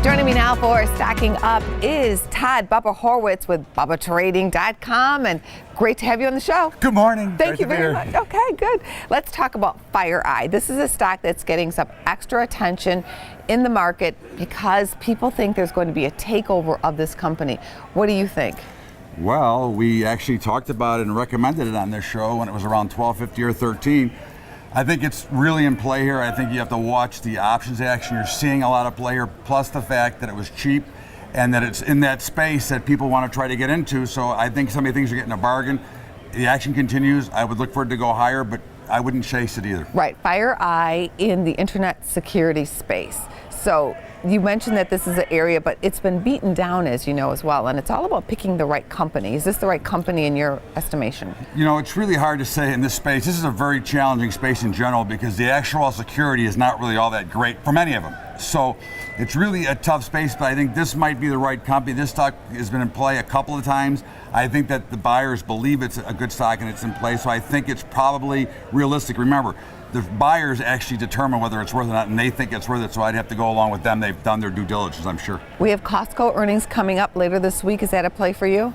Joining me now for Stacking Up is Todd Bubba Horwitz with BubbaTrading.com, and great to have you on the show. Good morning. Thank you very much. Okay, good. Let's talk about FireEye. This is a stock that's getting some extra attention in the market because people think there's going to be a takeover of this company. What do you think? Well, we actually talked about it and recommended it on this show when it was around 12.50 or 13. I think it's really in play here. I think you have to watch the options action. You're seeing a lot of play here, plus the fact that it was cheap and that it's in that space that people want to try to get into. So I think somebody thinks you're getting a bargain. The action continues. I would look for it to go higher, but I wouldn't chase it either. Right, FireEye in the internet security space. So you mentioned that this is an area, but it's been beaten down, as you know, as well. And it's all about picking the right company. Is this the right company in your estimation? You know, it's really hard to say in this space. This is a very challenging space in general because the actual security is not really all that great for many of them. So it's really a tough space, but I think this might be the right company. This stock has been in play a couple of times. I think that the buyers believe it's a good stock and it's in play, so I think it's probably realistic. Remember, the buyers actually determine whether it's worth it or not, and they think it's worth it, so I'd have to go along with them. They've done their due diligence, I'm sure. We have Costco earnings coming up later this week. Is that a play for you?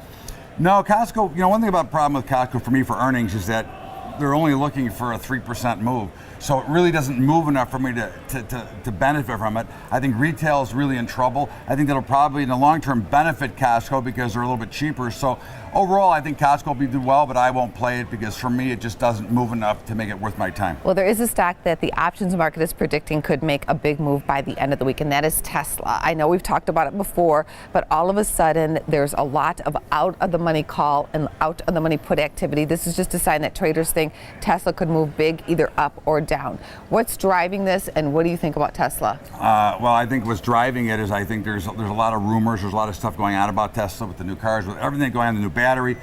No, Costco, you know, one thing about the problem with Costco for me for earnings is that they're only looking for a 3% move. So it really doesn't move enough for me to benefit from it. I think retail is really in trouble. I think that'll probably in the long term benefit Costco because they're a little bit cheaper. So overall, I think Costco will do well, but I won't play it because for me, it just doesn't move enough to make it worth my time. Well, there is a stock that the options market is predicting could make a big move by the end of the week, and that is Tesla. I know we've talked about it before, but all of a sudden, there's a lot of out of the money call and out of the money put activity. This is just a sign that traders think Tesla could move big, either up or down. What's driving this, and what do you think about Tesla? Well, I think what's driving it is I think there's a lot of rumors, there's a lot of stuff going on about Tesla with the new cars, with everything going on, the new battery.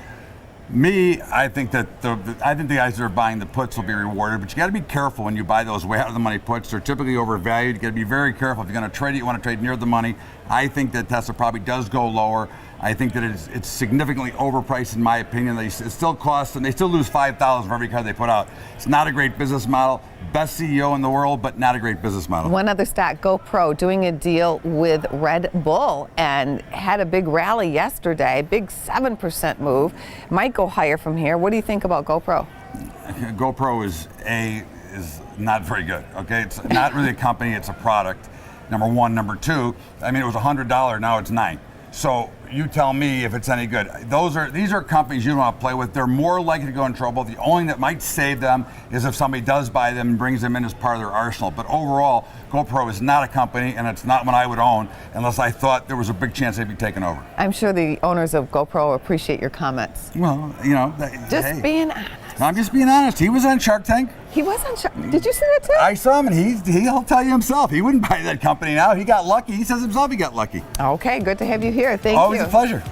I think that the guys that are buying the puts will be rewarded, but you got to be careful when you buy those way out of the money puts. They're typically overvalued. You got to be very careful. If you're going to trade it, you want to trade near the money. I think that Tesla probably does go lower. I think that it's significantly overpriced in my opinion. It still costs them. They still lose $5,000 for every car they put out. It's not a great business model. Best CEO in the world, but not a great business model. One other stock, GoPro, doing a deal with Red Bull and had a big rally yesterday, big 7% move. Might go higher from here. What do you think about GoPro? GoPro is not very good. Okay, it's not really a company. It's a product. Number one. Number two. I mean, it was $100. Now it's $9. So you tell me if it's any good. These are companies you don't want to play with. They're more likely to go in trouble. The only thing that might save them is if somebody does buy them and brings them in as part of their arsenal. But overall, GoPro is not a company, and it's not one I would own unless I thought there was a big chance they'd be taken over. I'm sure the owners of GoPro appreciate your comments. Well, you know, just being honest. I'm just being honest. He was on Shark Tank. He was on Shark. Did you see that too? I saw him, and he'll tell you himself. He wouldn't buy that company now. He got lucky. He says himself he got lucky. Okay, good to have you here. Thank you. Always a pleasure.